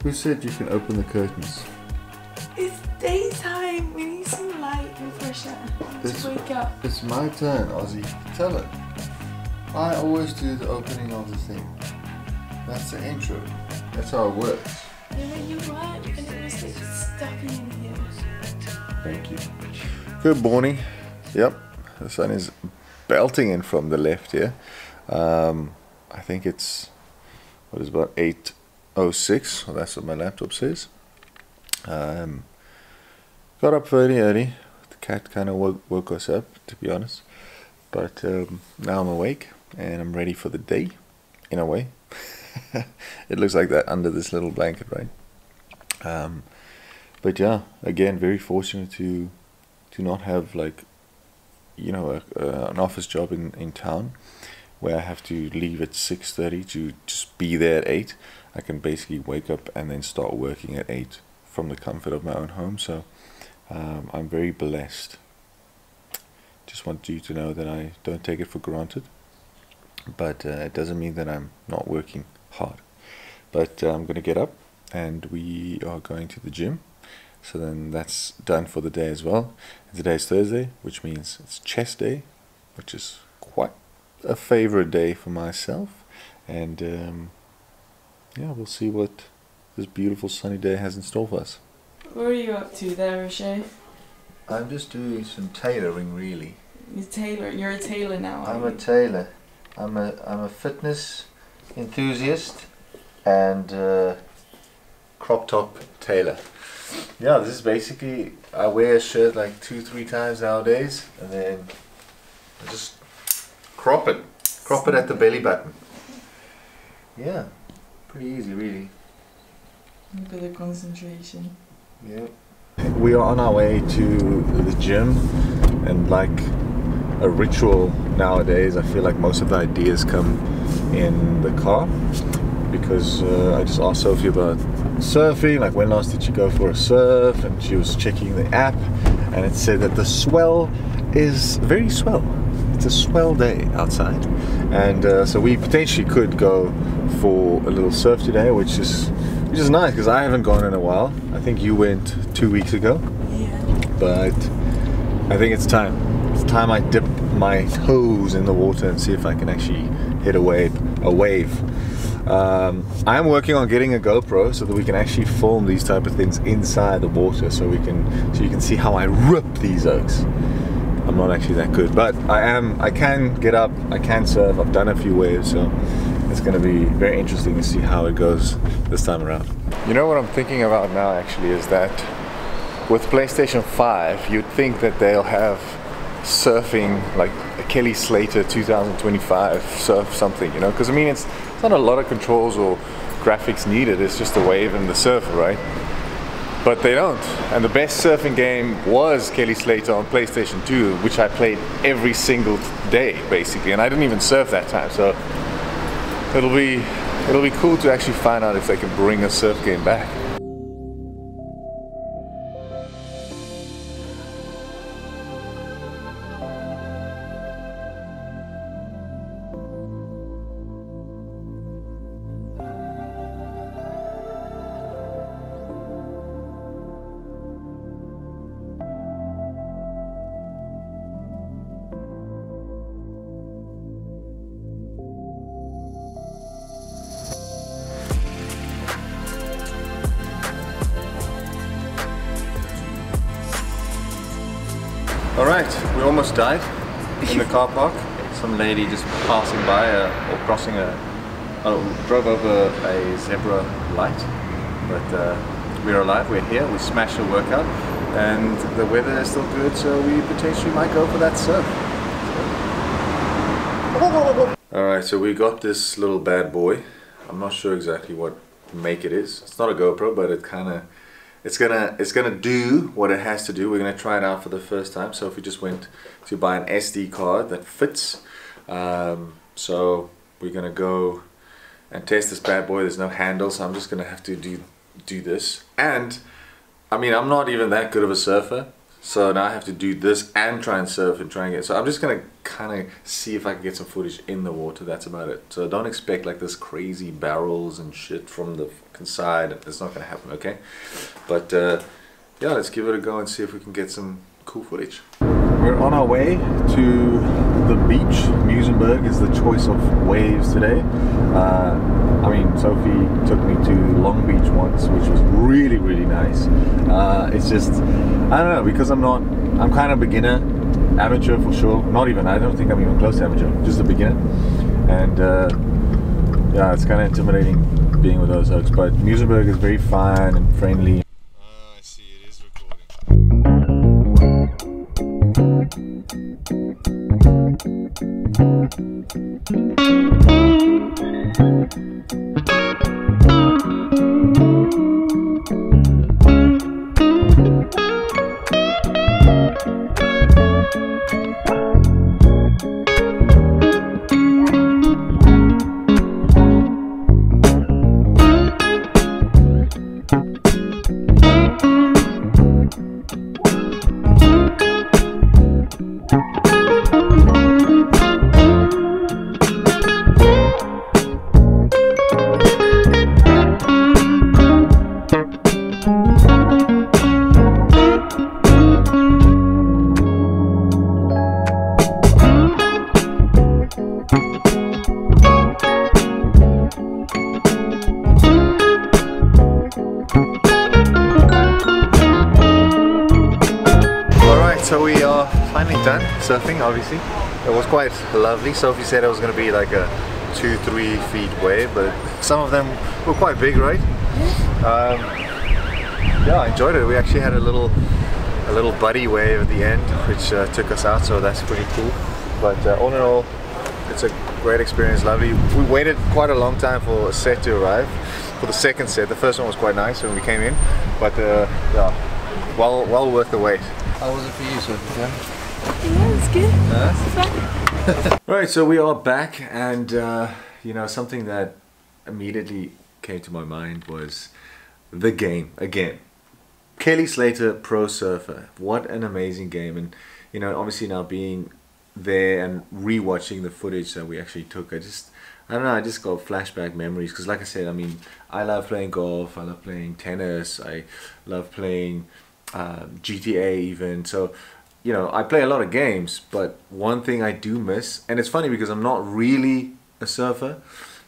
Who said you can open the curtains? It's daytime. We need some light and fresh air. Let's wake up. It's my turn, Ozzy. Tell her. I always do the opening of the thing. That's the intro. That's how it works. Yeah, but you weren't, and it was like stuck in here. Thank you. Good morning. Yep, the sun is belting in from the left here. I think it's, what is about 8:06. Well, that's what my laptop says. Got up very early. The cat kind of woke us up, to be honest. But now I'm awake and I'm ready for the day, in a way. It looks like that under this little blanket, right? But yeah, again, very fortunate to not have, like, you know, an office job in town where I have to leave at 6:30 to just be there at 8. I can basically wake up and then start working at 8 from the comfort of my own home. So I'm very blessed. Just want you to know that I don't take it for granted, but it doesn't mean that I'm not working hard. But I'm going to get up and we are going to the gym. So then that's done for the day as well. And today's Thursday, which means it's chest day, which is quite a favorite day for myself. And yeah, we'll see what this beautiful sunny day has in store for us. What are you up to there, Roche? I'm just doing some tailoring, really. You're a tailor now, I'm a tailor. I'm a fitness enthusiast and crop top tailor. Yeah, this is basically, I wear a shirt like 2-3 times nowadays, and then I just crop it at the belly button. Yeah, pretty easy, really. A bit of concentration. Yeah. We are on our way to the gym, and like a ritual nowadays, I feel like most of the ideas come in the car, because I just asked Sophie about surfing, like when last did you go for a surf, and she was checking the app and it said that the swell is very swell. It's a swell day outside, and so we potentially could go for a little surf today, which is nice because I haven't gone in a while. I think you went 2 weeks ago. Yeah. But I think it's time. It's time I dip my toes in the water and see if I can actually hit a wave. I'm working on getting a GoPro so that we can actually film these type of things inside the water, so you can see how I rip these oaks. I'm not actually that good, but I can get up, I can surf, I've done a few waves, so it's going to be very interesting to see how it goes this time around. You know what I'm thinking about now actually is that with PlayStation 5 you'd think that they'll have surfing like a Kelly Slater 2025 surf something, you know, because I mean it's not a lot of controls or graphics needed, it's just a wave and the surfer, right? But they don't. And the best surfing game was Kelly Slater on PlayStation 2, which I played every single day basically, and I didn't even surf that time, so it'll be cool to actually find out if they can bring a surf game back. Alright, we almost died in the car park. Some lady just passing by or crossing drove over a zebra light. But we're alive, we're here, we smashed a workout, and the weather is still good, so we potentially might go for that surf. Alright, so we got this little bad boy. I'm not sure exactly what make it is. It's not a GoPro, but it's gonna do what it has to do. We're gonna try it out for the first time. So if we just went to buy an SD card that fits, so we're gonna go and test this bad boy. There's no handle, so I'm just gonna have to do this. And I mean, I'm not even that good of a surfer, So now I have to do this and try and surf and try and get. So I'm just gonna kind of see if I can get some footage in the water. That's about it. So don't expect like this crazy barrels and shit from the fucking side. It's not gonna happen, okay? But yeah, let's give it a go and see if we can get some cool footage. We're on our way to the beach. Muizenberg is the choice of waves today. I mean, Sophie took me to Long Beach once, which was really, really nice. It's just, I don't know, because I'm kind of beginner, amateur for sure. Not even, I don't think I'm even close to amateur, just a beginner. And yeah, it's kind of intimidating being with those folks. But Muizenberg is very fun and friendly. I see, it is recording. So we are finally done surfing, obviously. It was quite lovely. Sophie said it was going to be like a 2-3 feet wave, but some of them were quite big, right? Yeah, I enjoyed it. We actually had a little buddy wave at the end, which took us out, so that's pretty cool. But all in all, it's a great experience, lovely. We waited quite a long time for a set to arrive, for the second set. The first one was quite nice when we came in, but yeah, well worth the wait. How was it for you, Sophie? Yeah, it's good. It's fun. Right, so we are back, and you know, something that immediately came to my mind was the game again. Kelly Slater Pro Surfer. What an amazing game. And you know, obviously now being there and re-watching the footage that we actually took, I don't know, I just got flashback memories, because like I said, I mean, I love playing golf, I love playing tennis, I love playing GTA even. So you know, I play a lot of games, but one thing I do miss, and it's funny because I'm not really a surfer,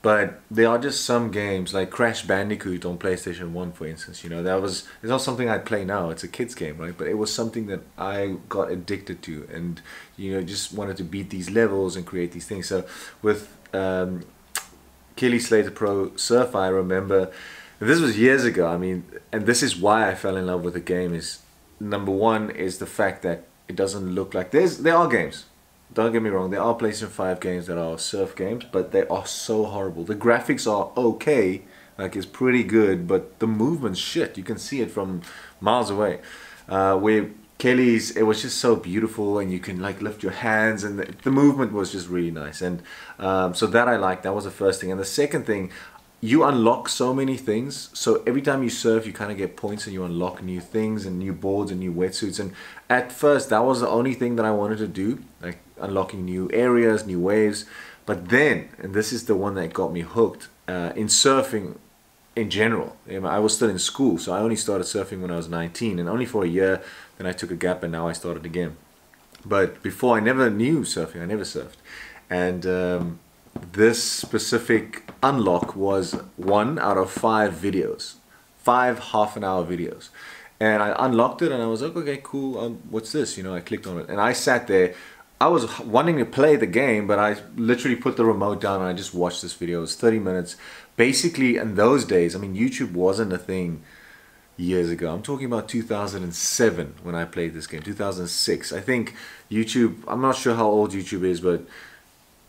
but there are just some games like Crash Bandicoot on PlayStation 1, for instance. You know, it's not something I'd play now, it's a kid's game, right? But it was something that I got addicted to, and you know, just wanted to beat these levels and create these things. So with Kelly Slater Pro Surfer, I remember, this was years ago, I mean, and this is why I fell in love with the game. Is number one is the fact that it doesn't look like there are games, don't get me wrong, there are PlayStation 5 games that are surf games, but they are so horrible. The graphics are okay, like it's pretty good, but the movement's shit. You can see it from miles away. Where Kelly's, it was just so beautiful, and you can like lift your hands, and the movement was just really nice. And so that I liked. That was the first thing. And the second thing, you unlock so many things. So every time you surf, you kind of get points, and you unlock new things and new boards and new wetsuits. And at first, that was the only thing that I wanted to do, like unlocking new areas, new waves. But then, and this is the one that got me hooked, in surfing in general. I was still in school, so I only started surfing when I was 19, and only for a year. Then I took a gap, and now I started again. But before, I never knew surfing. I never surfed. And this specific unlock was 1 out of 5 videos, 5 half-an-hour videos. And I unlocked it, and I was like, okay, cool, what's this? You know, I clicked on it, and I sat there. I was wanting to play the game, but I literally put the remote down, and I just watched this video. It was 30 minutes. Basically, in those days, I mean, YouTube wasn't a thing years ago. I'm talking about 2007 when I played this game, 2006. I think YouTube, I'm not sure how old YouTube is, but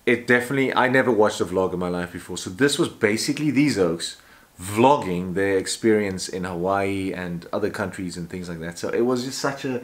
it definitely, I never watched a vlog in my life before. So this was basically these oaks vlogging their experience in Hawaii and other countries and things like that. So it was just such a,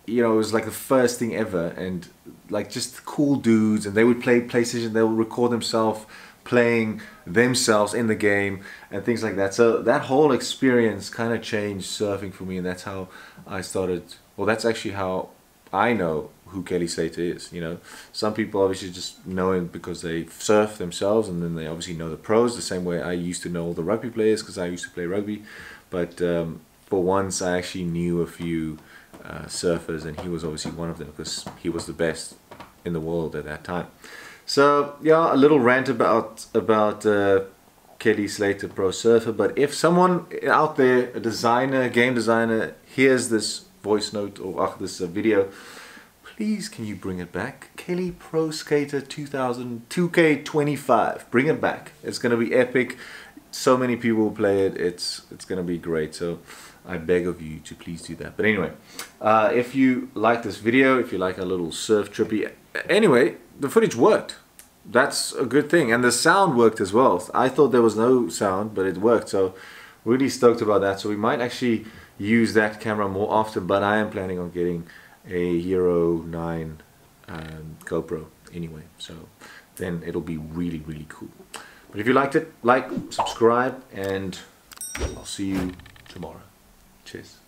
you know, it was like the first thing ever, and like just cool dudes, and they would play PlayStation, they would record themselves playing themselves in the game and things like that. So that whole experience kind of changed surfing for me, and that's how I started well, that's actually how I know who Kelly Slater is. You know, some people obviously just know him because they surf themselves, and then they obviously know the pros, the same way I used to know all the rugby players because I used to play rugby. But for once, I actually knew a few surfers, and he was obviously one of them because he was the best in the world at that time. So yeah, a little rant about Kelly Slater Pro Surfer. But if someone out there, a designer, a game designer, hears this voice note or this video, please can you bring it back? Kelly Pro Skater 2K25, bring it back. It's gonna be epic. So many people will play it. It's gonna be great. So I beg of you to please do that. But anyway, if you like this video, if you like a little surf trippy, anyway, the footage worked. That's a good thing, and the sound worked as well. I thought there was no sound, but it worked. So really stoked about that. So we might actually use that camera more often. But I am planning on getting a Hero 9 GoPro anyway. So then it'll be really, really cool. But if you liked it, like, subscribe, and I'll see you tomorrow. Cheers.